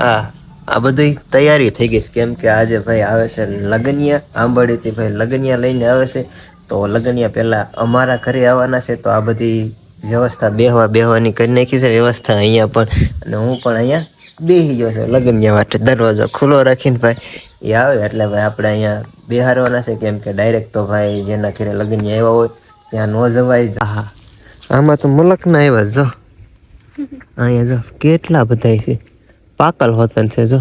આ આ બધી તૈયારી થઈ ગઈ છે કેમ કે આજે ભાઈ આવે છે લગનિયા આંબળીથી ભાઈ લગનિયા લઈને આવે છે. તો લગનિયા પહેલા અમારા ઘરે આવવાના છે તો આ બધી વ્યવસ્થા બેહવાની કરી નાખી છે વ્યવસ્થા અહીંયા પણ અને હું પણ અહીંયા બેસી ગયો છે લગનિયા માટે દરવાજો ખુલ્લો રાખીને ભાઈ એ આવે એટલે ભાઈ આપણે અહીંયા બેહારવાના છે કેમ કે ડાયરેક્ટ તો ભાઈ જેના ઘરે લગનિયા આવ્યા હોય ત્યાં ન જવાય. હા આમાં તો મલક ના આવ્યા જો અહીંયા જો કેટલા બધા છે પાકલ હોતન છે જો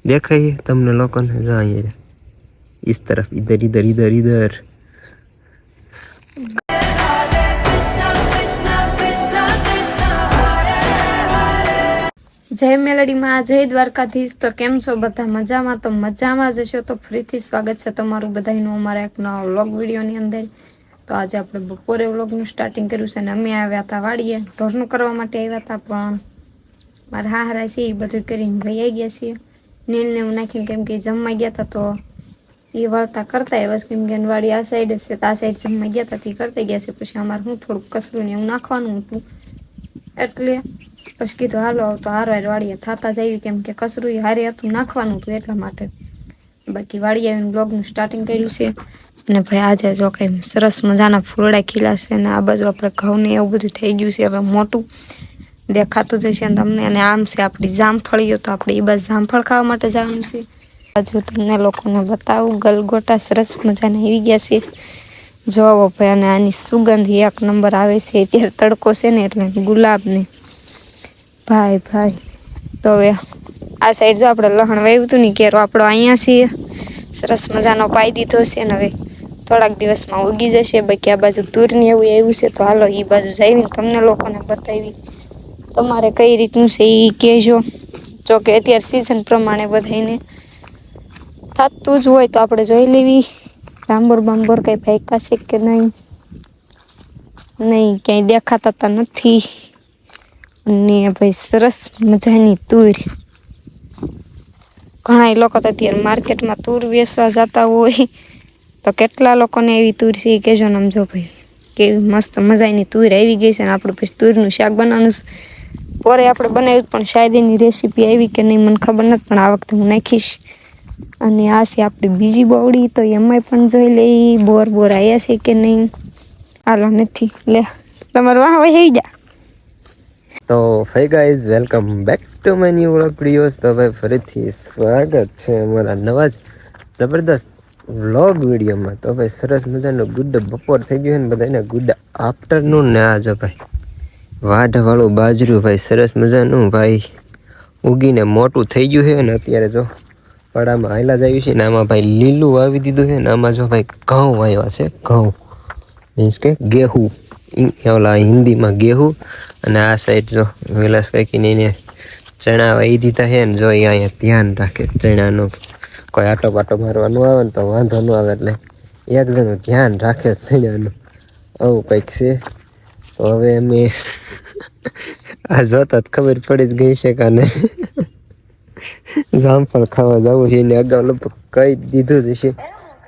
દેખાય તમને લોકોને જો અહીંયા इस तरफ इधर इधर इधर इधर જય મેલડીમાં જય દ્વારકાધીશ. તો કેમ છો બધા? મજામાં? તો મજામાં જ હશો. તો ફરીથી સ્વાગત છે તમારું બધાનું અમારા એક નવા વ્લોગ વિડીયોની અંદર. તો આજે આપણે બપોરે વ્લોગનું સ્ટાર્ટિંગ કર્યું છે અને અમે આવ્યા હતા વાડીએ ઢોરનું કરવા માટે આવ્યા હતા પણ મારા હારા છે એ બધું કરીને ભાઈ આવી ગયા છીએ નીલને એવું નાખ્યું કેમ કે જમવા ગયા હતા તો એ વળતા કરતા એ બસ કેમ કે વાડી આ સાઈડ છે તો આ સાઈડ જમવા ગયા હતા તે કરતા ગયા છે. પછી અમારે હું થોડુંક કસરું ને એવું નાખવાનું હતું એટલે પછી કીધું હાલો તો હારવાર વાડીએ થતા જ આવ્યું કેમ કે કસરું હારે હતું નાખવાનું હતું એટલા માટે. બાકી વાડી આવીને બ્લોગનું સ્ટાર્ટિંગ કર્યું છે અને ભાઈ આજે જો કંઈ સરસ મજાના ફૂલડા ખીલા છે અને આ બાજુ આપણે ઘઉં ને એવું બધું થઈ ગયું છે હવે મોટું દેખાતું જશે તમને. અને આમ છે આપણી જામફળીઓ તો આપણે એ બાજુ જામફળ ખાવા માટે જવાનું છે. હજુ તમને લોકોને બતાવું ગલગોટા સરસ મજાના આવી ગયા છે જોવો ભાઈ અને આની સુગંધ એક નંબર આવે છે. અત્યારે તડકો છે ને એટલે ગુલાબને ભાઈ તો હવે આ સાઈડ જો આપણે લહણ વાવ્યું હતું ને કેરો આપણો અહીંયા છીએ સરસ મજાનો પાઈ દીધો છે ને હવે થોડાક દિવસમાં ઉગી જશે. બાકી આ બાજુ તુરની એવું આવ્યું છે તો હાલો એ બાજુ જઈને તમને લોકોને બતાવી તમારે કઈ રીતનું છે એ કહેજો. જો કે અત્યારે સિઝન પ્રમાણે બધાને થતું જ હોય તો આપણે જોઈ લેવી બાંબોર કઈ ભાઈકા છે કે નહીં ક્યાંય દેખાતા નથી. અને ભાઈ સરસ મજાની તુર ઘણા લોકો તો અત્યારે માર્કેટમાં તુર વેચવા જતા હોય તો કેટલા લોકોને એવી તુર છે એ કહેજો ને. આમ જો ભાઈ કેવી મસ્ત મજાની તુર આવી ગઈ છે ને આપણે પછી તુરનું શાક બનાવવાનું પોરે આપણે બનાવ્યું પણ શાયદ એની રેસીપી આવી કે નહીં મને ખબર નથી પણ આ વખતે હું નાખીશ. અને આ છે આપણી બીજી બોવડી તો એમાંય પણ જોઈ લઈ બોર આવ્યા છે કે નહીં. હાલો નથી લે તમારું વાહ હોય જા. તો hey guys welcome back to my new vlog videos. તો ભાઈ ફરીથી સ્વાગત છે અમારા નવા જ જબરદસ્ત વ્લોગ વિડીયોમાં. તો ભાઈ સરસ મજાનું ગુડ બપોર થઈ ગયું ને બધાને ગુડ આફ્ટરનૂન ને આ જો ભાઈ વાઢવાળું બાજરું ભાઈ સરસ મજાનું ભાઈ ઉગીને મોટું થઈ ગયું છે ને અત્યારે જો પડામાં હાયલા જ આવ્યું છે ને આમાં ભાઈ લીલું વાવી દીધું છે ને આમાં જો ભાઈ ઘઉં વાવ્યા છે ઘઉં મીન્સ કે ગેહું ઓલા હિન્દીમાં ગેહું. અને આ સાઈડ જો વિલાસ કાકીને એને ચણા વાવી દીધા છે ને જો એ અહીંયા ધ્યાન રાખે ચણાનું કોઈ આટો પાટો મારવાનું આવે ને તો વાંધો ન આવે એટલે એક જણું ધ્યાન રાખે ચણાનું આવું કંઈક છે. તો હવે અમે આ જોતા જ ખબર પડી જ ગઈ છે કે આને જામફળ ખાવા જવું છે એને અગાઉ લગભગ કહી દીધું જ છે.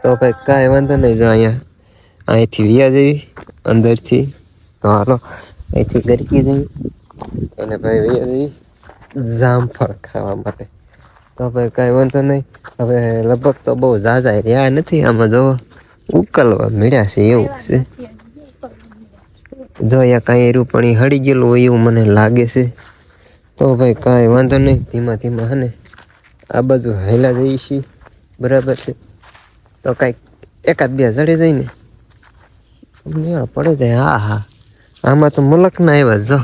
તો ભાઈ કાંઈ વાંધો નહીં જો અહીંથી વ્યા જઈ અંદરથી તો હાલો અહીંથી ગરકી જઈ અને ભાઈ વ્યા જઈ જામફળ ખાવા માટે. તો ભાઈ કાંઈ વાંધો નહીં હવે લગભગ તો બહુ ઝાઝા રહ્યા નથી આમાં જો ઉકલવા મળ્યા છે એવું છે. જો અહીંયા કાંઈ એરું પણ હળી ગયેલું હોય એવું મને લાગે છે. તો ભાઈ કાંઈ વાંધો નહીં ધીમા ધીમા હને આ બાજુ હેલા જઈએ છીએ બરાબર છે. તો કાંઈક એકાદ બે જડે જાય ને પડે જાય. હા આમાં તો મલક ના આવ્યા જો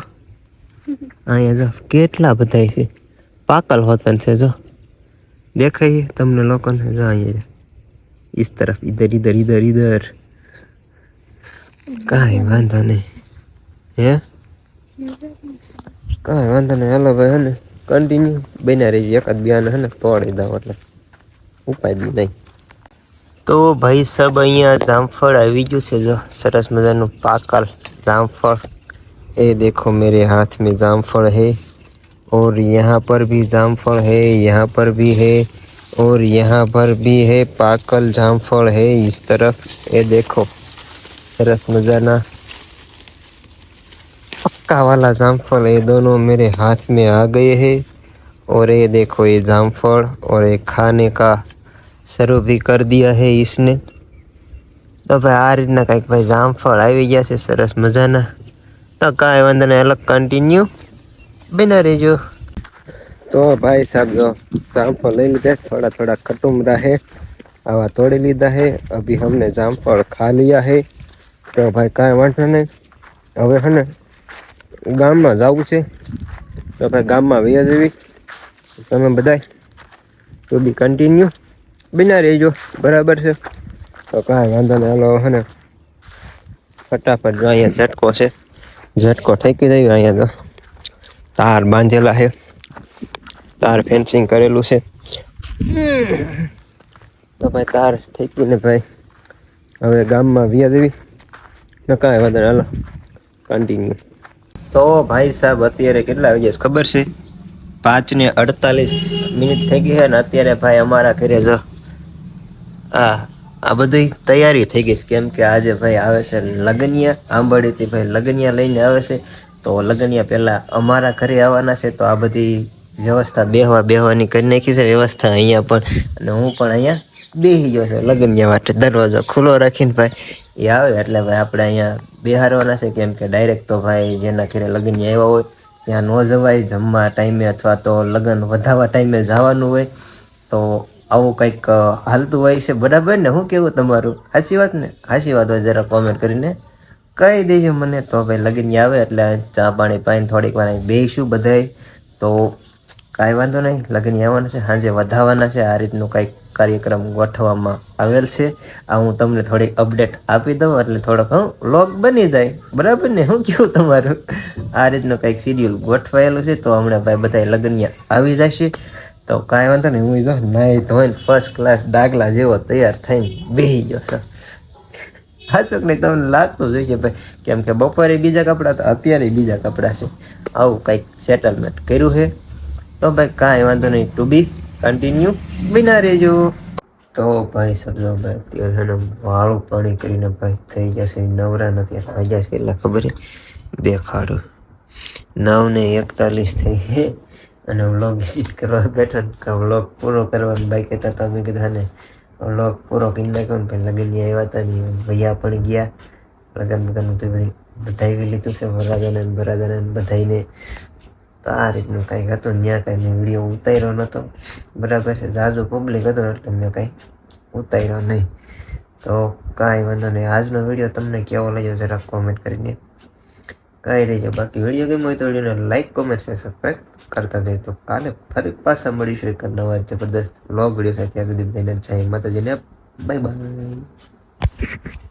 અહીંયા જો કેટલા બધા છે પાકલ હોતન છે જો દેખાય તમને લોકોને જો અહીંયા इस तरफ इधर इधर इधर इधर કાંઈ વાંધો નહીં હે કાંઈ વાંધો નહીં હાલો ભાઈ હે ને કન્ટિન્યુ બન્યા રહી એકાદ બે ને હે ને તોડી દઉં એટલે ઉપાય દી નહીં. તો ભાઈ સબ અહીંયા જામફળ આવી ગયું છે જો સરસ મજાનું પાકલ जामफल. ये देखो मेरे हाथ में जामफल है और यहाँ पर भी जामफल है, यहाँ पर भी है और यहाँ पर भी है पाकल जामफल है इस तरफ. ये देखो सरस मजाना पक्का वाला जामफल ये दोनों मेरे हाथ में आ गए हैं और ये देखो ये जामफल और ये खाने का शुरू भी कर दिया है इसने। तो भाई आ રીતના કંઈક ભાઈ જામફળ આવી ગયા છે સરસ મજાના। તો કાંઈ વાંધો નહીં, અલગ કન્ટિન્યુ બના રહેજો। तो भाई साहब जो जामफल ले लीधे, थोड़ा थोड़ा कटुमरा है, आवा तोड़ी लीधा है। अभी हमने जामफल खा लिया है। तो भाई कांई वांधो नहीं, हवे है ने गामમાં જવું છે। તો ભાઈ ગામમાં વયા જવી, તમે બધાય તો બી કન્ટિન્યુ બના રહેજો, બરાબર છે। તો કાંઈ વાંધો નહીં, હાલો હે ને ફટાફટ જો અહીંયા ઝટકો છે, ઝટકો ઠેકી દેવી। અહીંયા તો તાર બાંધેલા છે, તાર ફેન્સિંગ કરેલું છે। તો ભાઈ તાર ઠેકીને ભાઈ હવે ગામમાં વ્યા દેવી। તો કાંઈ વાંધો નહીં, હાલો કન્ટિન્યુ। તો ભાઈ સાહેબ અત્યારે કેટલા વાગ્યા છે ખબર છે? 5:48 થઈ ગઈ છે ને અત્યારે ભાઈ અમારા ઘરે જો આ બધી તૈયારી થઈ ગઈ છે, કેમ કે આજે ભાઈ આવે છે લગનિયા, આંબળીથી ભાઈ લગનિયા લઈને આવે છે। તો લગનિયા પહેલાં અમારા ઘરે આવવાના છે, તો આ બધી વ્યવસ્થા બેહવાની કરી નાખી છે વ્યવસ્થા અહીંયા પણ, અને હું પણ અહીંયા બેસી ગયો છે લગનિયા માટે, દરવાજો ખુલ્લો રાખીને ભાઈ એ આવે એટલે ભાઈ આપણે અહીંયા બેહારવાના છે, કેમ કે ડાયરેક્ટ તો ભાઈ જેના ઘરે લગનિયા આવ્યા હોય ત્યાં ન જવાય જમવા ટાઈમે, અથવા તો લગ્ન વધારવા ટાઈમે જવાનું હોય। તો આવું કંઈક હાલતું હોય છે, બરાબર ને? શું કેવું તમારું? સાચી વાત ને? સાચી વાત હોય જરા કોમેન્ટ કરીને કહી દેજો મને। તો ભાઈ લગનિયા આવે એટલે ચા પાણી પાઈને થોડીક વાર બેસીશું બધાય। તો કાંઈ વાંધો નહીં, લગનિયા આવવાના છે, સાંજે વધારવાના છે, આ રીતનું કંઈક કાર્યક્રમ ગોઠવવામાં આવેલ છે। આ હું તમને થોડીક અપડેટ આપી દઉં એટલે થોડોક વ્લોગ બની જાય, બરાબર ને? શું કેવું તમારું? આ રીતનું કંઈક શિડ્યુલ ગોઠવાયેલું છે। તો હમણાં ભાઈ બધા લગનિયા આવી જશે। તો કાંઈ વાંધો નહીં, હું જો નાહી ધોઈને ફર્સ્ટ ક્લાસ ડાગલા જેવો તૈયાર થઈને બેસી ગયો છે। હાચું નહીં, તમને લાગતું જ હશે ભાઈ, કેમ કે બપોરે બીજા કપડાં તો અત્યારે બીજા કપડાં છે, આવું કંઈક સેટલમેન્ટ કર્યું છે। તો ભાઈ કાંઈ વાંધો નહીં, ટુ બી કન્ટિન્યુ બના રહેજો। તો ભાઈ સમજો ભાઈ અત્યારે છે ને વાળું પાણી કરીને ભાઈ થઈ જશે નવરા નથી, વાગ્યા છે કેટલા ખબર છે? દેખાડું, 9:41 થઈ છે અને વ્લોગ એડિટ કરવા બેઠો ને કે વ્લોગ પૂરો કરવાનો બાકી હતા, તો અમે કીધું ને વ્લોગ પૂરો કરી નાખ્યો ને પછી લગનિયા આવ્યા હતા ને ભૈયા પણ ગયા લગન બગન તો બધી બધાવી લીધું છે, વરરાજાને બધાઈને। તો આ રીતનું કંઈક હતું, ત્યાં કાંઈ મેં વિડીયો ઉતાર્યો નહોતો, બરાબર છે? ઝાઝું પબ્લિક હતું એટલે મેં કાંઈ ઉતાર્યો નહીં। તો કાંઈ વાંધો નહીં, આજનો વિડીયો તમને કેવો લાગ્યો જરા કોમેન્ટ કરીને કહી દેજો। બાકી વિડીયો ગમ્યો હોય તો વિડીયોને લાઈક કોમેન્ટ શેર સબસ્ક્રાઈબ કરતા જજો। તો કાલે ફરી પાછા મળીશું એક નવા જબરદસ્ત વ્લોગ વિડીયો સાથે। ત્યાં સુધી બધાને જય માતાજીને, બાય બાય।